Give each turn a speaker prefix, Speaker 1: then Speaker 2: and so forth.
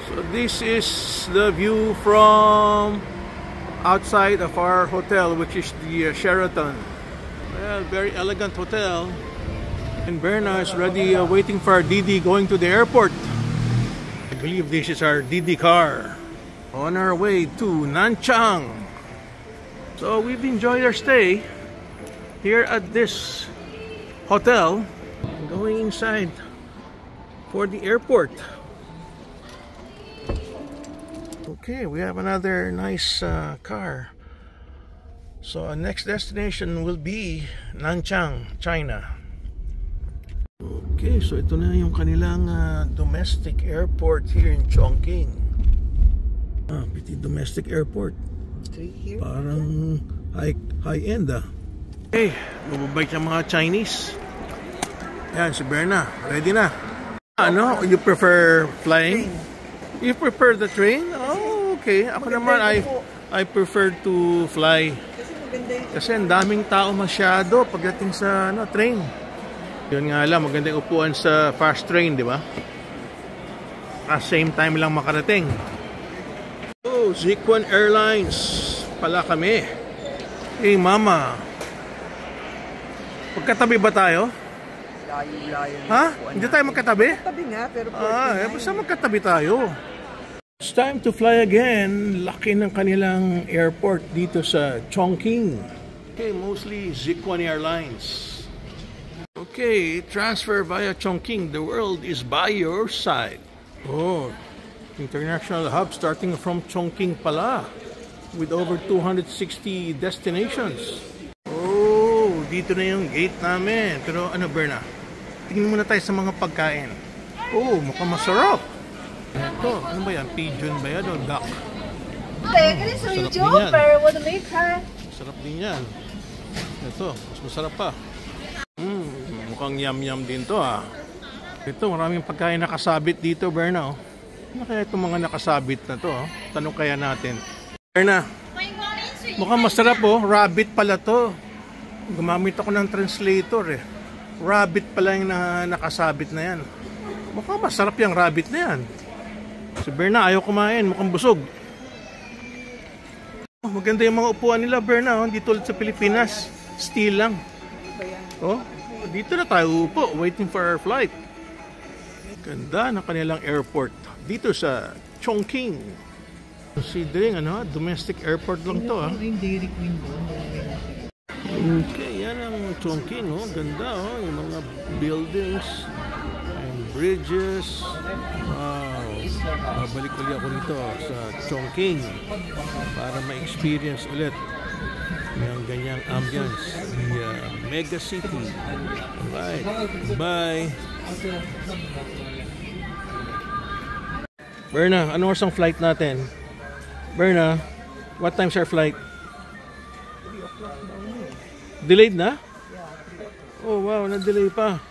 Speaker 1: So this is the view from outside of our hotel, which is the Sheraton. Well, very elegant hotel. And Berna is ready waiting for our Didi going to the airport. I believe this is our Didi car. On our way to Nanchang. So we've enjoyed our stay here at this hotel. Going inside for the airport. Okay, we have another nice car. So our next destination will be Nanchang, China. Okay, so ito na yung kanilang domestic airport here in Chongqing. Petit domestic airport. Parang high-end Okay, mababait yung mga Chinese. Yan, si Berna, ready na. Ano, you prefer flying? You prefer the train? Oh, okay. Ako naman, I prefer to fly. Kasi ang daming tao masyado pagdating sa train. Yun nga lang, magandang upuan sa fast train, di ba? At same time lang makarating. Oh, Zikwan Airlines pala kami. Hey, mama. Magkatabi ba tayo?
Speaker 2: Layo.
Speaker 1: Ha? Hindi tayo magkatabi?
Speaker 2: Magkatabi nga, pero
Speaker 1: basta magkatabi tayo. It's time to fly again. Laki ng kanilang airport dito sa Chongqing. Okay, mostly Zikwan Airlines. Okay, transfer via Chongqing. The world is by your side. Oh, international hub starting from Chongqing pala. With over 260 destinations. Oh, dito na yung gate namin. Pero ano, Berna? Tingnan muna tayo sa mga pagkain. Oh, mukhang masarap. Ito, ano ba yan? Pigeon ba yan o duck? Masarap din yan. Masarap din yan. Ito, mas masarap pa. Mukhang yum-yum din to Ito, maraming pagkain nakasabit dito, Berna. Ano kaya itong mga nakasabit na to? Tanong kaya natin. Berna, mukhang masarap rabbit pala to. Gumamit ako ng translator Rabbit pala yung nakasabit na yan. Mukhang masarap yung rabbit na yan. Si Berna ayaw kumain, mukhang busog. Maganda yung mga upuan nila, Berna. Hindi tulad sa Pilipinas, steel lang. Dito na tayo upo, waiting for our flight. Ganda ng kanilang airport dito sa Chongqing. Considering domestic airport lang to Okay, yan ang Chongqing Ganda yung mga buildings and bridges. Wow. Babalik ulit ako dito sa Chongqing para ma-experience ulit yung ganyang ambience, the mega city. Alright, bye. Berna, ano oras ang flight natin? Berna, what time's our flight? 3 o'clock na. Delayed na? Oh wow, na-delay pa.